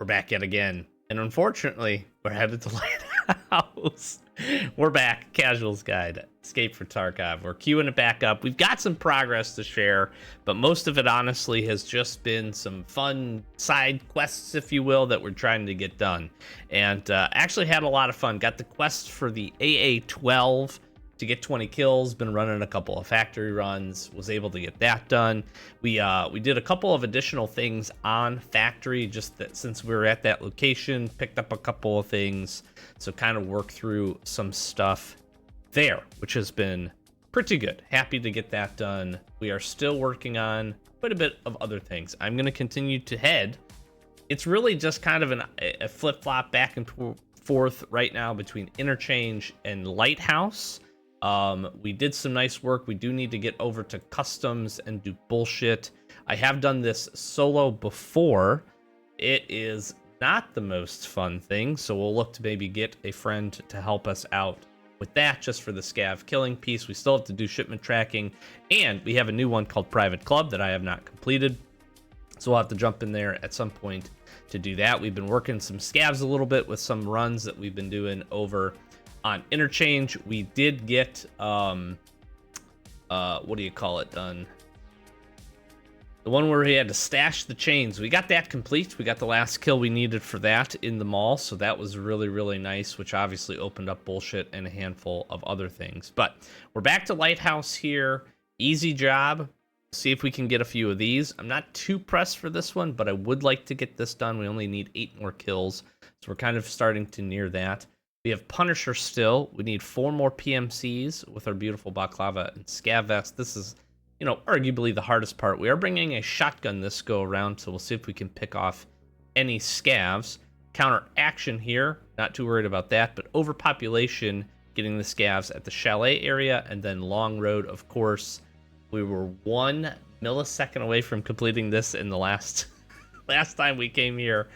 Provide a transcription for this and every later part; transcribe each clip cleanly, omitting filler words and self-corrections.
We're back yet again. And unfortunately, we're headed to Lighthouse. We're back. Casual's Guide. Escape for Tarkov. We're queuing it back up. We've got some progress to share, but most of it, honestly, has just been some fun side quests, if you will, that we're trying to get done. And actually had a lot of fun. Got the quest for the AA-12 to get 20 kills. Been running a couple of factory runs. Was able to get that done. We did a couple of additional things on factory, just that since we were at that location, picked up a couple of things. So kind of work through some stuff there, which has been pretty good. Happy to get that done. We are still working on quite a bit of other things. I'm going to continue to head. It's really just kind of a flip-flop back and forth right now between Interchange and Lighthouse. We did some nice work. We do need to get over to customs and do bullshit. I have done this solo before. It is not the most fun thing, so we'll look to maybe get a friend to help us out with that, just for the scav killing piece. We still have to do shipment tracking, and we have a new one called Private Club that I have not completed, so we'll have to jump in there at some point to do that. We've been working some scavs a little bit with some runs that we've been doing over on Interchange. We did get what do you call it done, the one where we had to stash the chains. We got that complete. We got the last kill we needed for that in the mall, so that was really, really nice, which obviously opened up bullshit and a handful of other things. But we're back to Lighthouse here. Easy job. See if we can get a few of these. I'm not too pressed for this one, but I would like to get this done. We only need 8 more kills, so we're kind of starting to near that. We have Punisher still. We need 4 more PMCs with our beautiful Baklava and Scav Vest. This is, you know, arguably the hardest part. We are bringing a shotgun this go around, so we'll see if we can pick off any scavs. Counter action here, not too worried about that, but overpopulation, getting the scavs at the chalet area, and then Long Road, of course. We were 1 millisecond away from completing this in the last time we came here.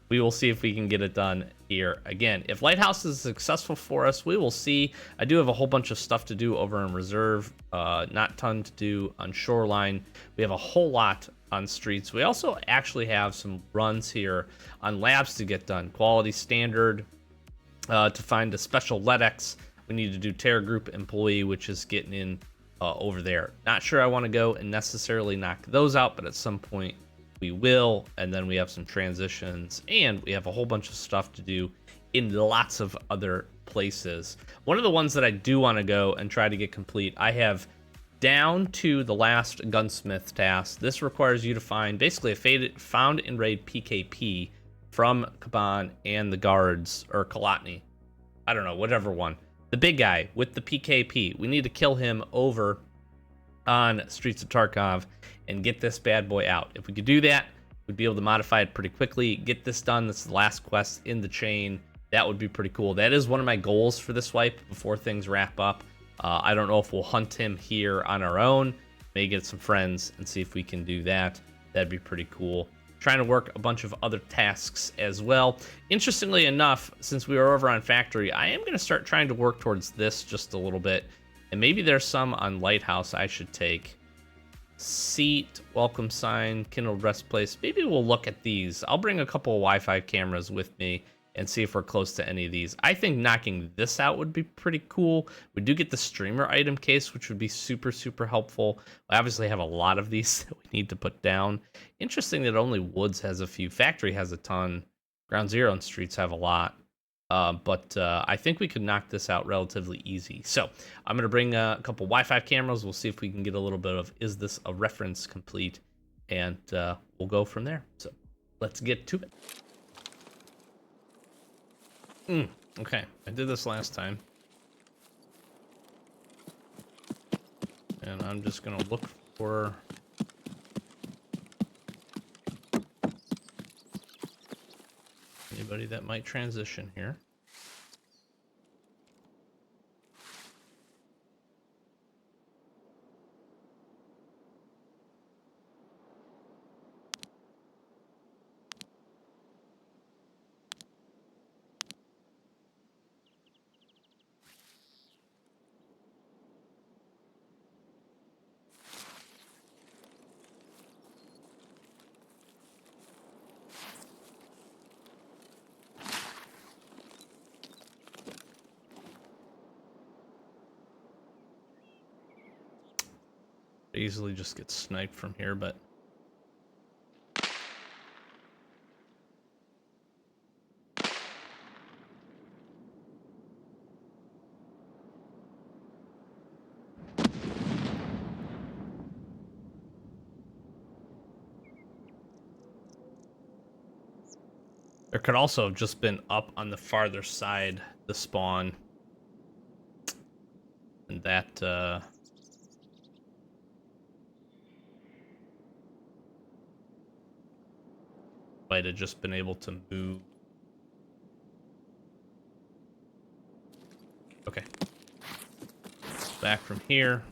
We will see if we can get it done here again. If Lighthouse is successful for us, we will see. I do have a whole bunch of stuff to do over in Reserve. Not ton to do on Shoreline. We have a whole lot on Streets. We also actually have some runs here on Labs to get done. Quality Standard, to find a special LEDX. We need to do Terror Group Employee, which is getting in over there. Not sure I want to go and necessarily knock those out, but at some point we will. And then we have some transitions, and we have a whole bunch of stuff to do in lots of other places. One of the ones that I do want to go and try to get complete, I have down to the last gunsmith task. This requires you to find basically a found in raid PKP from Kaban and the guards, or Kalatny, I don't know, whatever one, the big guy with the PKP. We need to kill him over on Streets of Tarkov and get this bad boy out. If we could do that, we'd be able to modify it pretty quickly, get this done. This is the last quest in the chain. That would be pretty cool. That is one of my goals for this wipe before things wrap up. I don't know if we'll hunt him here on our own. May get some friends and see if we can do that. That'd be pretty cool. Trying to work a bunch of other tasks as well. Interestingly enough, since we are over on Factory, I am going to start trying to work towards this just a little bit. And maybe there's some on Lighthouse I should take. Seat, welcome sign, kindled rest place. Maybe we'll look at these. I'll bring a couple of Wi-Fi cameras with me and see if we're close to any of these. I think knocking this out would be pretty cool. We do get the streamer item case, which would be super, super helpful. We obviously have a lot of these that we need to put down. Interesting that only Woods has a few. Factory has a ton. Ground Zero and Streets have a lot. But I think we could knock this out relatively easy. So I'm going to bring a couple Wi-Fi cameras. We'll see if we can get a little bit of, is this a reference complete? And we'll go from there. So let's get to it. Okay, I did this last time. And I'm just going to look for anybody that might transition here. Easily just get sniped from here, but there could also have just been up on the farther side the spawn, and that might have just been able to move. Okay. Back from here.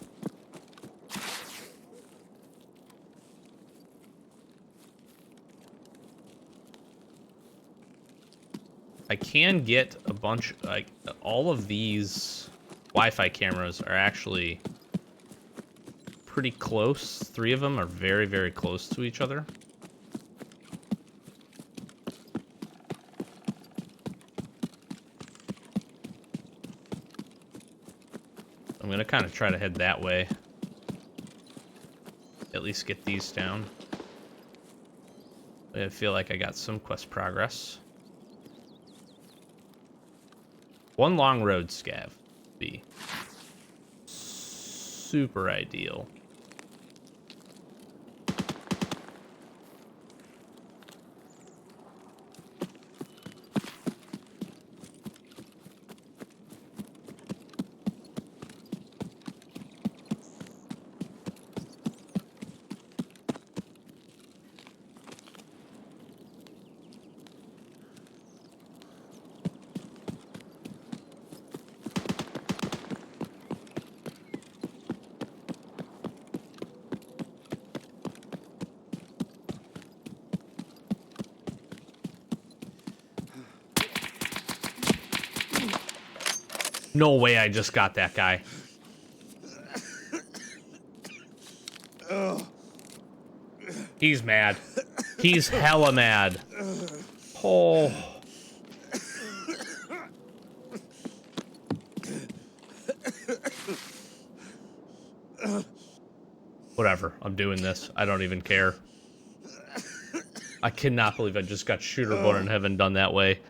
I can get a bunch, like, all of these Wi-Fi cameras are actually pretty close. 3 of them are very, very close to each other. I'm gonna kind of try to head that way. At least get these down. I feel like I got some quest progress. One long road scav be super ideal. No way I just got that guy. He's mad. He's hella mad. Oh. Whatever. I'm doing this. I don't even care. I cannot believe I just got shooter born in heaven done that way.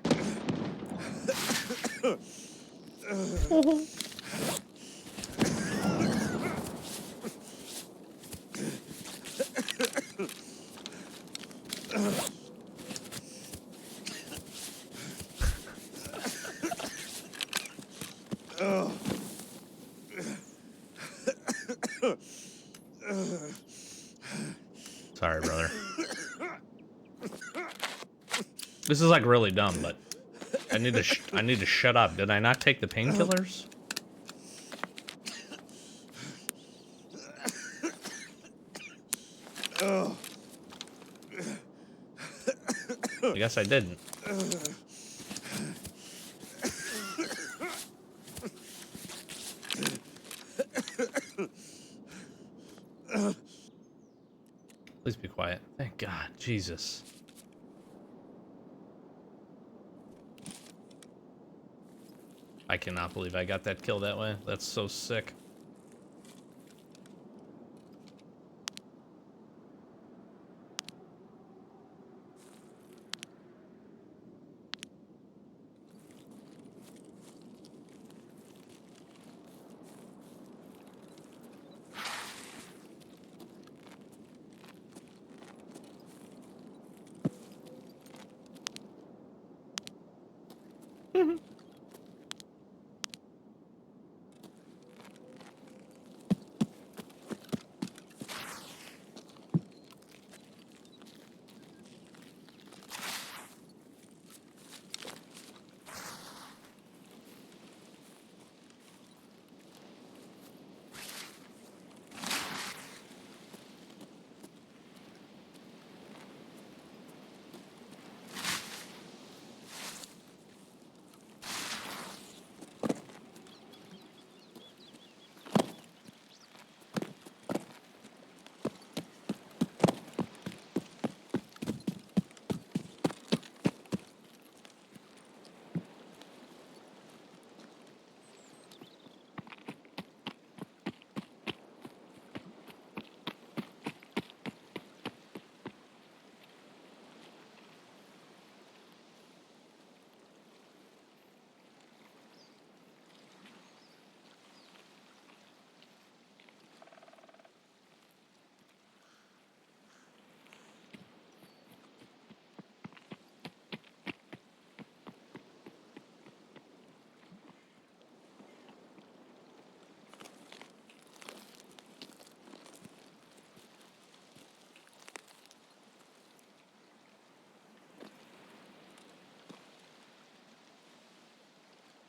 Sorry, brother. This is like really dumb, but I need to shut up. Did I not take the painkillers? I guess I didn't. Please be quiet. Thank God. Jesus. I cannot believe I got that kill that way. That's so sick.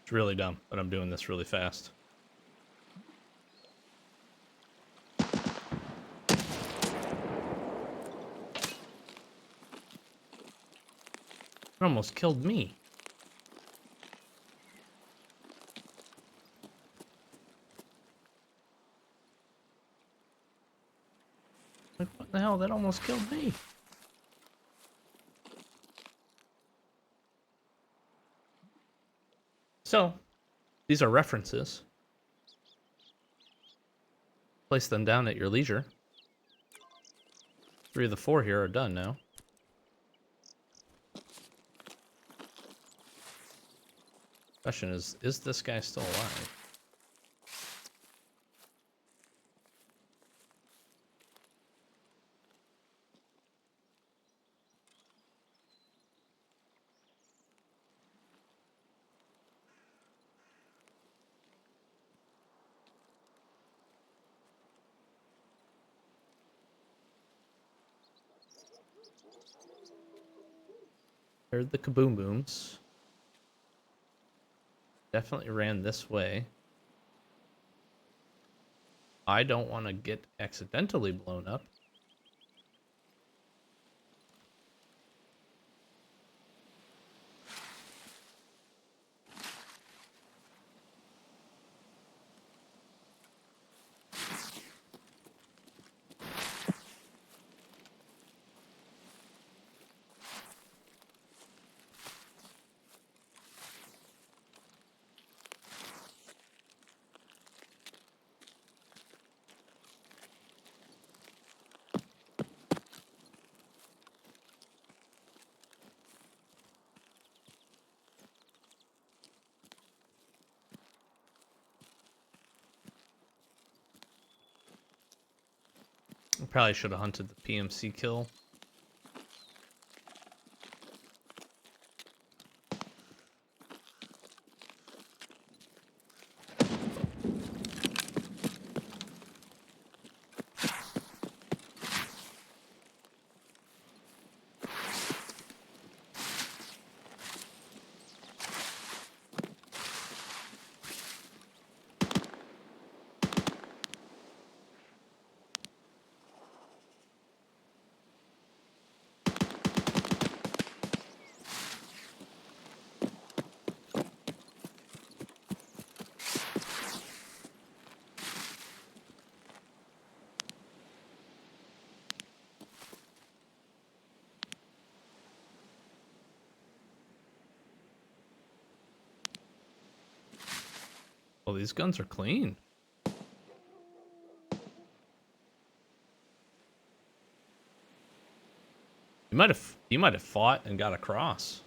It's really dumb, but I'm doing this really fast. It almost killed me. Like, what the hell? That almost killed me. So, these are references. Place them down at your leisure. 3 of the 4 here are done now. Question is this guy still alive? Heard the kaboom booms. Definitely ran this way. I don't want to get accidentally blown up. I probably should have hunted the PMC kill. Well, these guns are clean. He might have fought and got across.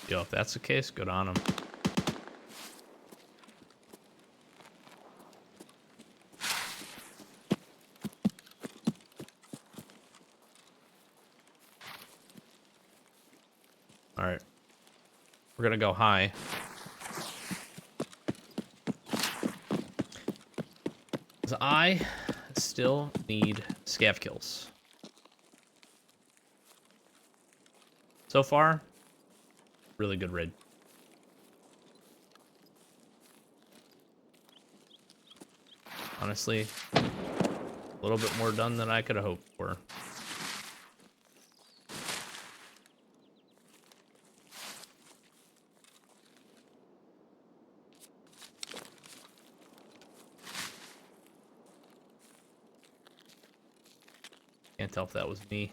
Yo, if that's the case, good on him. All right, we're gonna go high. Because I still need scav kills. So far, really good raid. Honestly, a little bit more done than I could have hoped for. Can't tell if that was me.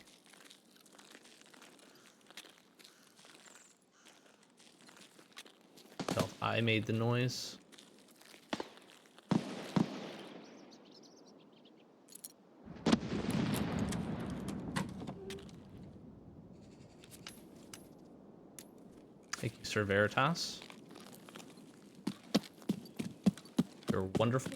Tell if I made the noise. Thank you, Sir Veritas. You're wonderful.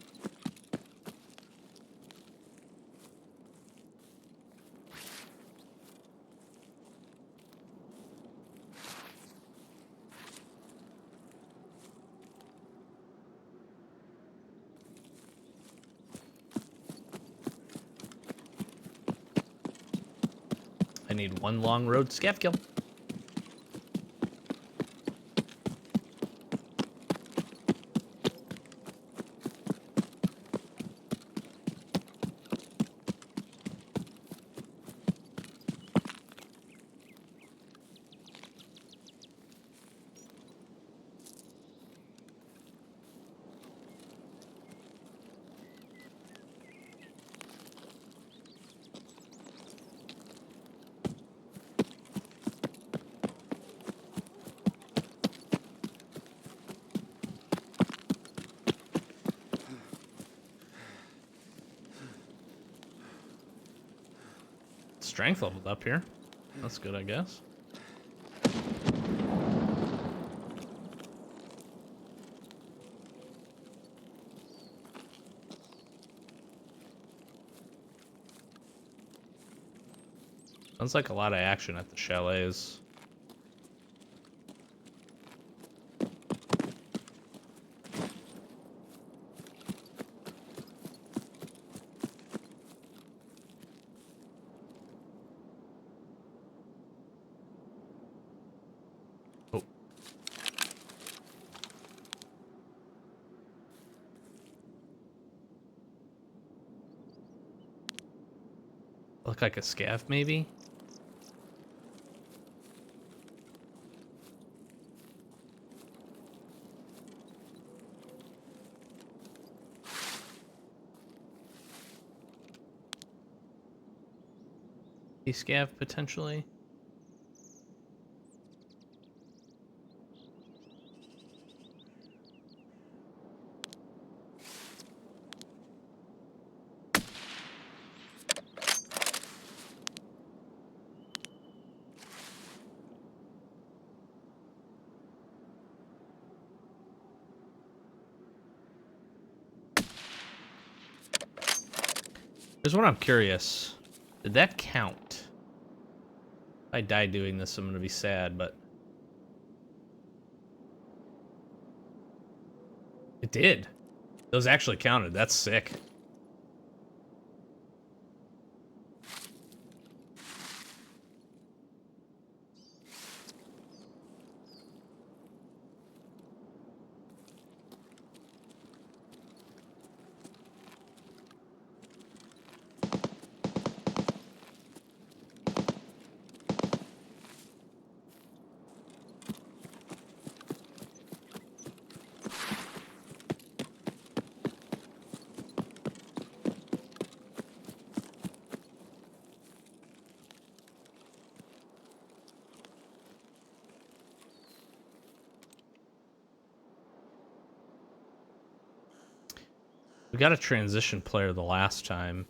need one long road scav kill. Strength leveled up here. That's good, I guess. Sounds like a lot of action at the chalets. Oh. Look like a scav, maybe? Scav potentially. Here's what I'm curious. Did that count? If I die doing this, I'm gonna be sad, but it did. Those actually counted. That's sick. We got a transition player the last time.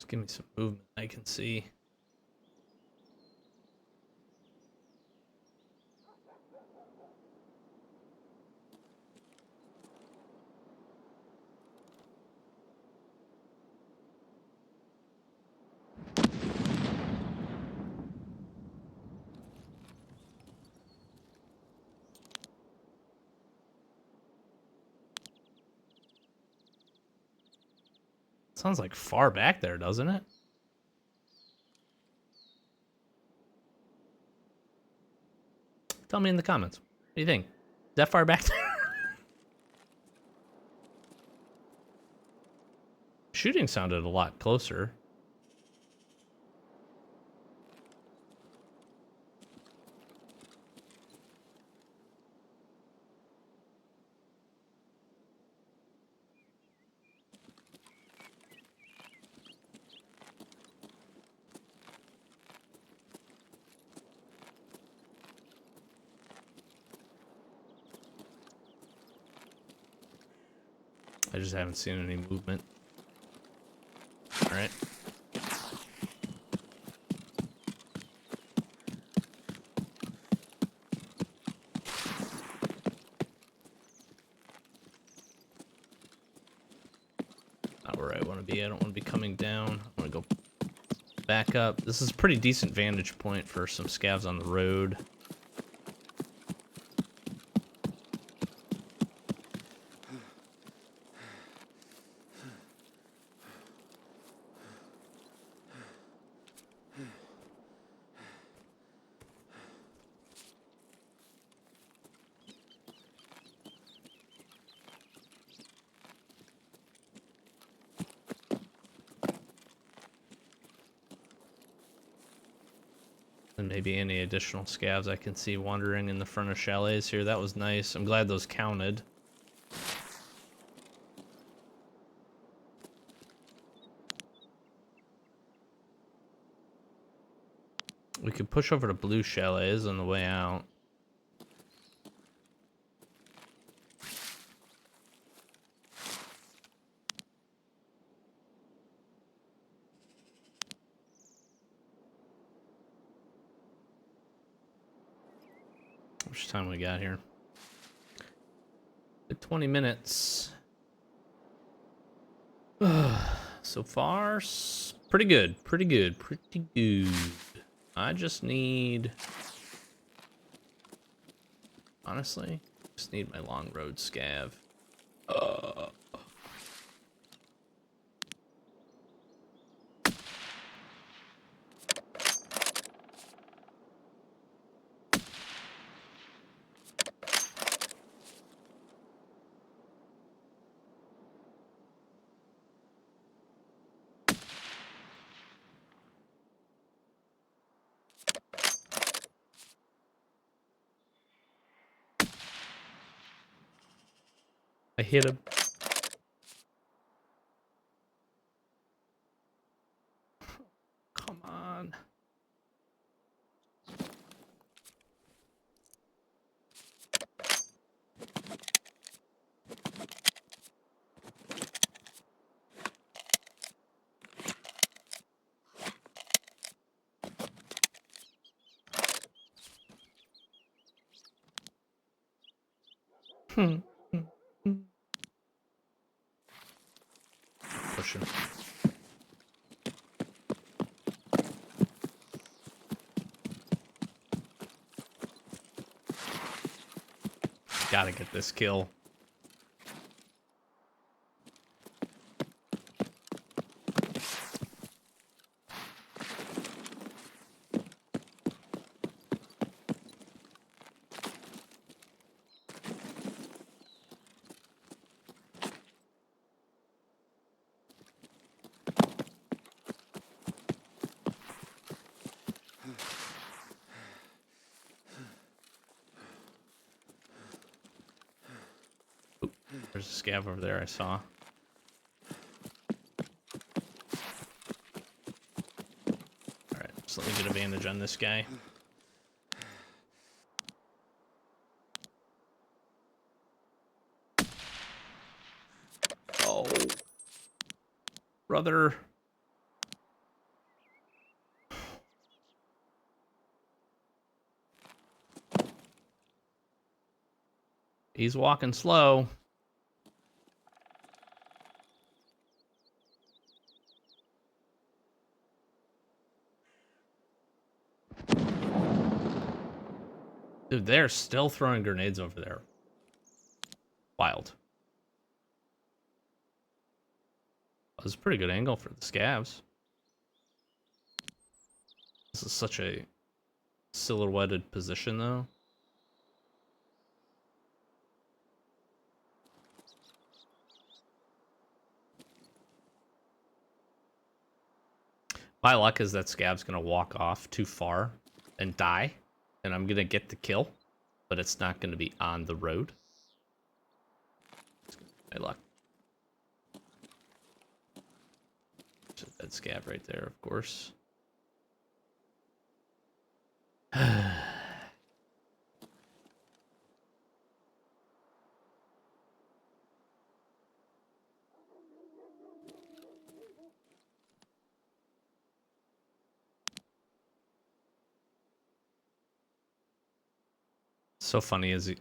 Give me some movement I can see. Sounds like far back there, doesn't it? Tell me in the comments. What do you think? Is that far back there? Shooting sounded a lot closer. I just haven't seen any movement. All right. risky. I don't want to be coming down. I want to go back up. This is a pretty decent vantage point for some scavs on the road. And maybe any additional scavs I can see wandering in the front of chalets here. That was nice. I'm glad those counted. We could push over to blue chalets on the way out. How much time we got here? 20 minutes. So far, pretty good. Pretty good. Pretty good. I just need... Honestly, just need my long road scav. I hit him. Come on. Push him. Gotta get this kill. There's a scav over there I saw. Alright, so let me get advantage on this guy. Oh. Brother. He's walking slow. Dude, they're still throwing grenades over there. Wild. That was a pretty good angle for the scavs. This is such a silhouetted position, though. My luck is that scav's gonna walk off too far and die, and I'm gonna get the kill, but it's not gonna be on the road. My luck. There's a dead scav right there, of course. So funny is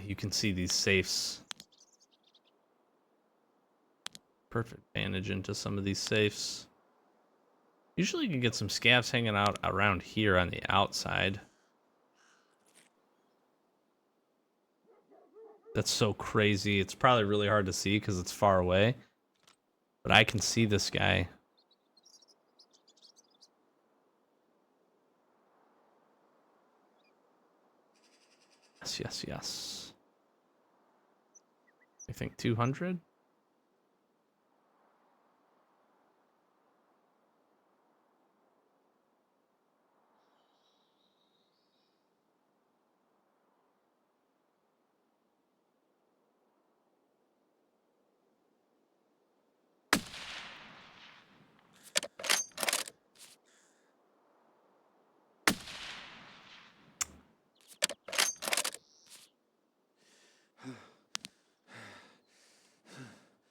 you can see these safes perfect vantage into some of these safes. Usually you can get some scavs hanging out around here on the outside. That's so crazy. It's probably really hard to see because it's far away. But I can see this guy. Yes, yes, yes. I think 200?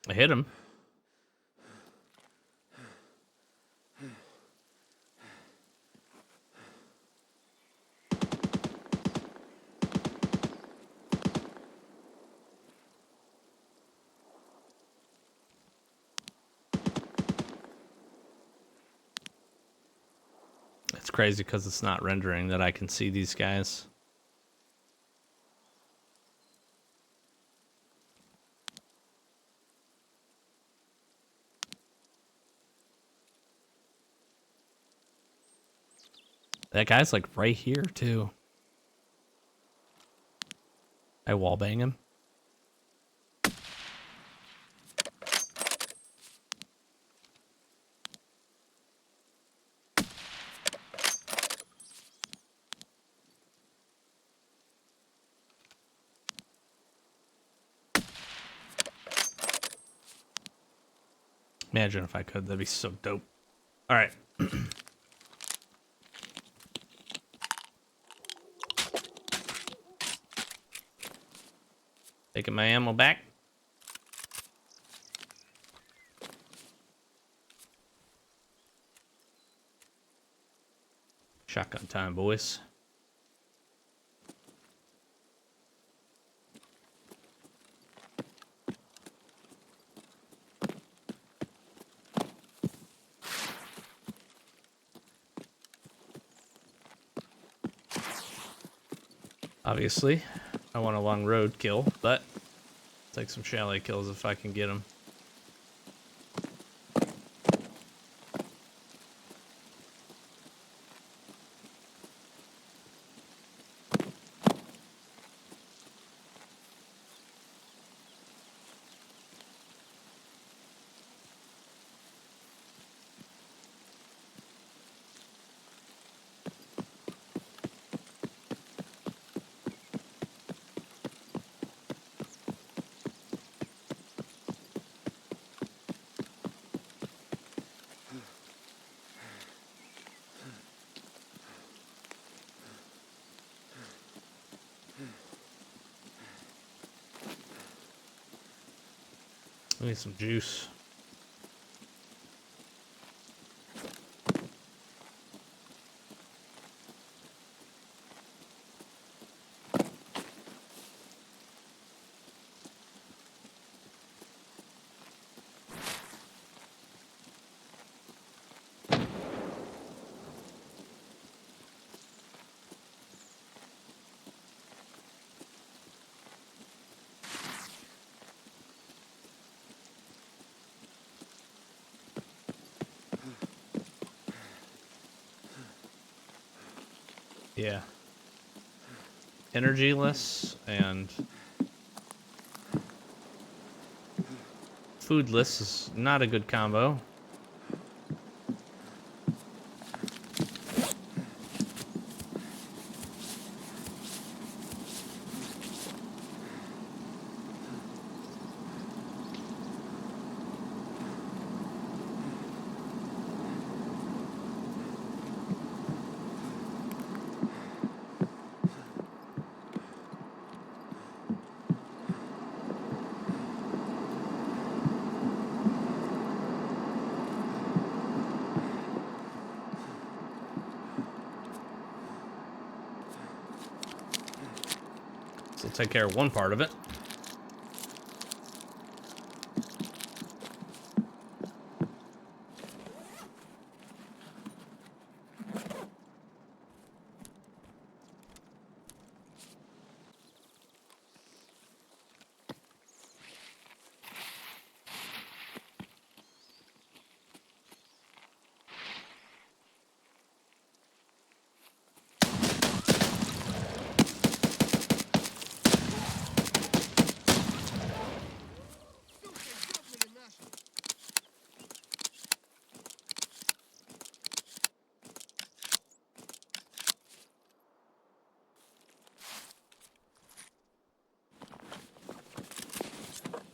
I hit him. It's crazy because it's not rendering that I can see these guys. That guy's like right here too. I wallbang him. Imagine if I could, that'd be so dope. All right. Taking my ammo back. Shotgun time, boys. Obviously, I want a long road kill, but I'll take some chalet kills if I can get them. I need some juice. Yeah. Energyless and foodless is not a good combo. So take care of one part of it.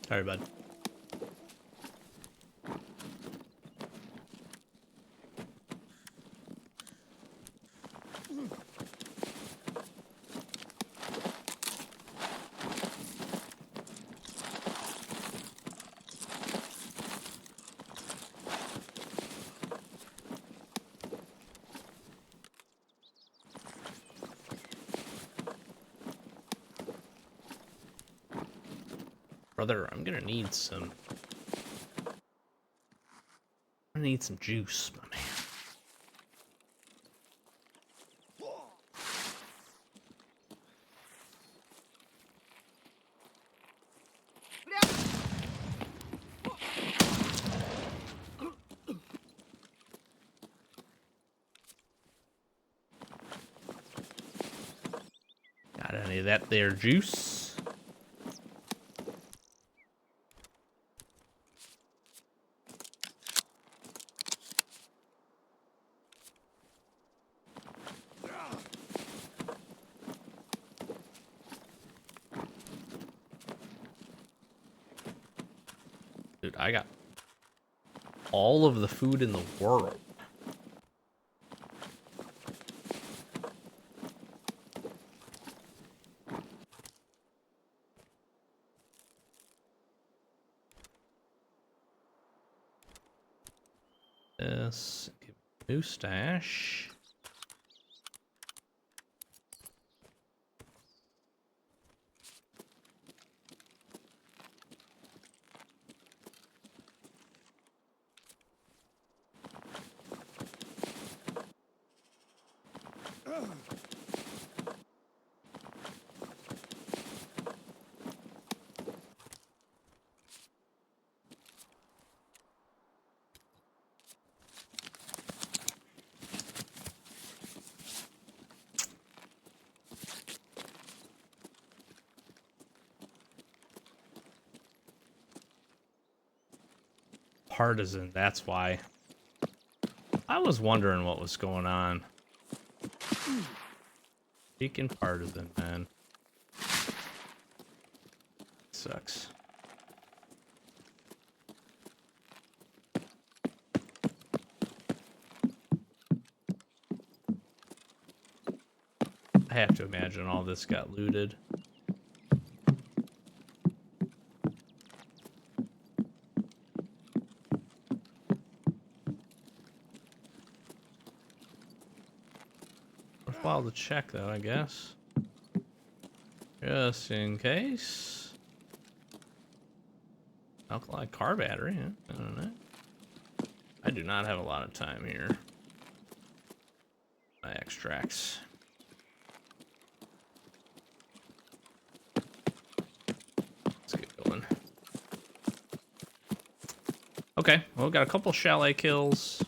Sorry, bud. Brother, I'm gonna need some juice, my man. Got any of that there juice? Dude, I got all of the food in the world. This new stash. Partisan, that's why. I was wondering what was going on. Freaking partisan, man. Sucks. I have to imagine all this got looted. Worthwhile to check, though, I guess. Just in case. Alkaline car battery, huh? I don't know. I do not have a lot of time here. My extracts. Let's get going. Okay, well, we got a couple chalet kills.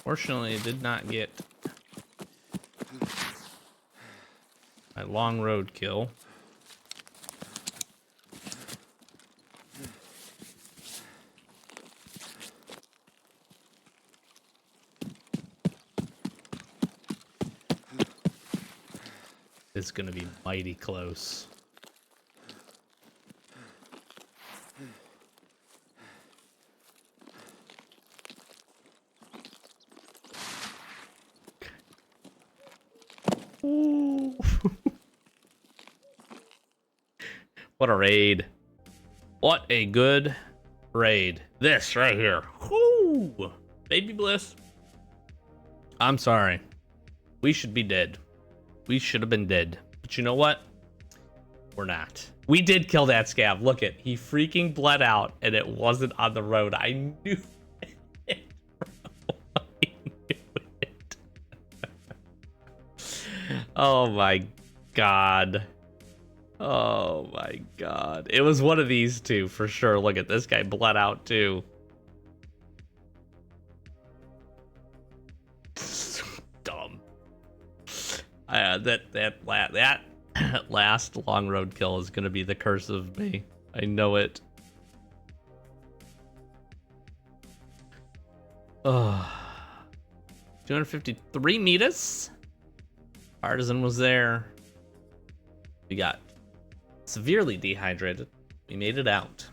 Fortunately, I did not get my long road kill. It's gonna be mighty close. Ooh. What a raid. What a good raid. This right here. Whoo! Baby Bliss. I'm sorry. We should be dead. We should have been dead. But you know what? We're not. We did kill that scav. Look it. He freaking bled out and it wasn't on the road. I knew it. I knew it. Oh my god. Oh my god. It was one of these two for sure. Look at this guy bled out too. Dumb. That last long road kill is gonna be the curse of me. I know it. Oh, 253 meters. Partisan was there. We got severely dehydrated. We made it out.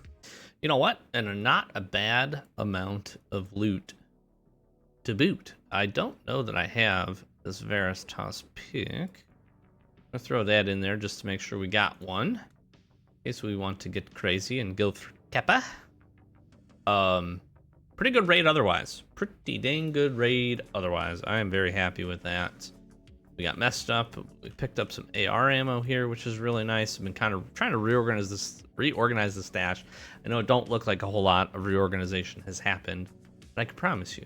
You know what? And not a bad amount of loot to boot. I don't know that I have this Veritas pick. I'm gonna throw that in there just to make sure we got one. In case we want to get crazy and go through Keppa. Pretty good raid otherwise. Pretty dang good raid otherwise. I am very happy with that. We got messed up. We picked up some AR ammo here, which is really nice. I've been kind of trying to reorganize the stash. I know it don't look like a whole lot of reorganization has happened, but I can promise you,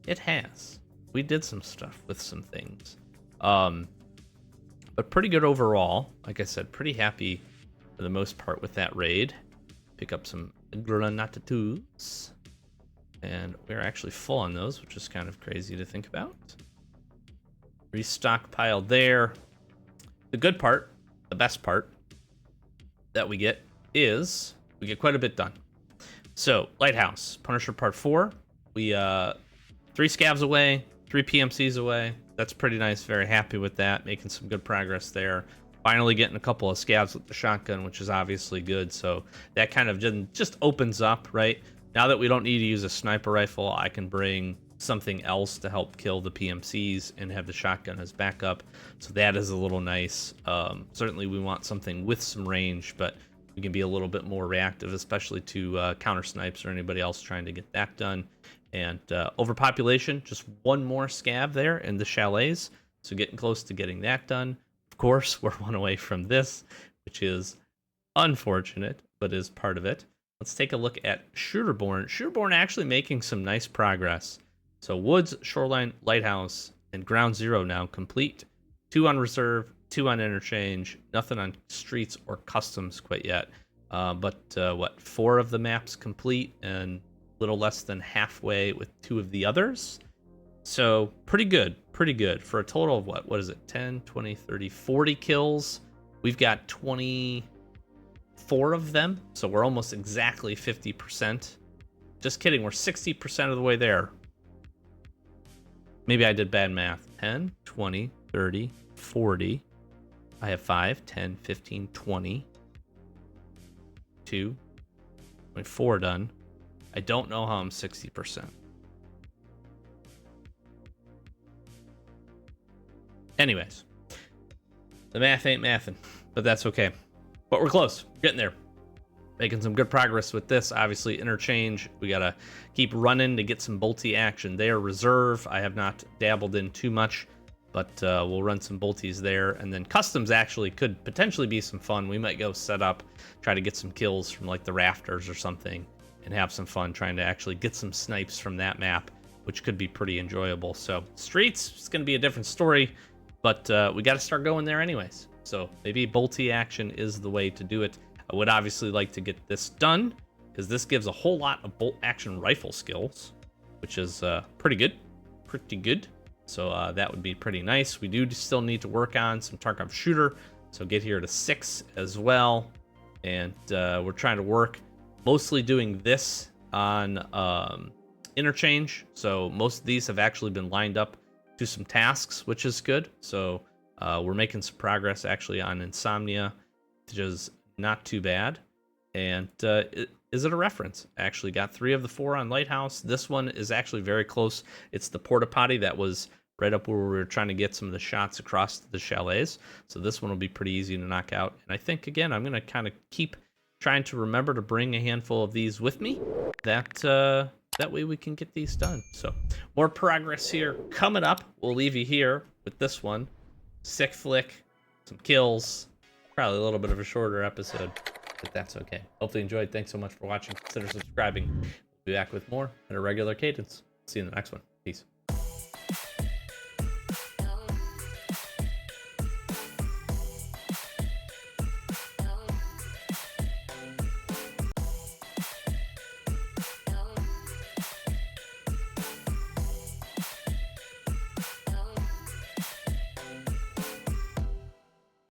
it has. We did some stuff with some things. But pretty good overall. Like I said, pretty happy for the most part with that raid. Pick up some granatatus. And we're actually full on those, which is kind of crazy to think about. Restock pile there. The good part, the best part that we get is we get quite a bit done. So, Lighthouse, Punisher Part 4. We 3 scavs away, 3 PMCs away. That's pretty nice. Very happy with that. Making some good progress there. Finally getting a couple of scavs with the shotgun, which is obviously good. So that kind of just opens up, right? Now that we don't need to use a sniper rifle, I can bring something else to help kill the PMCs and have the shotgun as backup. So that is a little nice. Certainly we want something with some range, but we can be a little bit more reactive, especially to counter snipes or anybody else trying to get that done. And overpopulation, just one more scav there in the chalets. So getting close to getting that done. Of course, we're one away from this, which is unfortunate, but is part of it. Let's take a look at Shooterborn. Shooterborn actually making some nice progress. So Woods, Shoreline, Lighthouse, and Ground Zero now complete. 2 on reserve, 2 on interchange, nothing on streets or customs quite yet. But 4 of the maps complete and a little less than halfway with 2 of the others. So pretty good for a total of what is it? 10, 20, 30, 40 kills. We've got 24 of them, so we're almost exactly 50%. Just kidding, we're 60% of the way there. Maybe I did bad math. 10, 20, 30, 40. I have 5, 10, 15, 20. 2, 24 done. I don't know how I'm 60%. Anyways, the math ain't mathin', but that's okay. But we're close. We're getting there. Making some good progress with this. Obviously, interchange. We got to keep running to get some bolty action there. Reserve, I have not dabbled in too much, but we'll run some bolties there. And then customs actually could potentially be some fun. We might go set up, try to get some kills from like the rafters or something, and have some fun trying to actually get some snipes from that map, which could be pretty enjoyable. So streets, it's going to be a different story, but we got to start going there anyways. So maybe bolty action is the way to do it. I would obviously like to get this done because this gives a whole lot of bolt action rifle skills, which is pretty good. So that would be pretty nice. We do still need to work on some Tarkov shooter, so get here to 6 as well. And we're trying to work mostly doing this on interchange. So most of these have actually been lined up to some tasks, which is good. So we're making some progress actually on Insomnia, which is not too bad. And is it a reference? I actually got 3 of the 4 on Lighthouse. This one is actually very close. It's the porta potty that was right up where we were trying to get some of the shots across the chalets. So this one will be pretty easy to knock out. And I think, again, I'm going to kind of keep trying to remember to bring a handful of these with me. That way we can get these done. So more progress here coming up. We'll leave you here with this one. Sick flick, some kills. Probably a little bit of a shorter episode, but that's okay. Hopefully you enjoyed. Thanks so much for watching. Consider subscribing. We'll be back with more at a regular cadence. See you in the next one. Peace.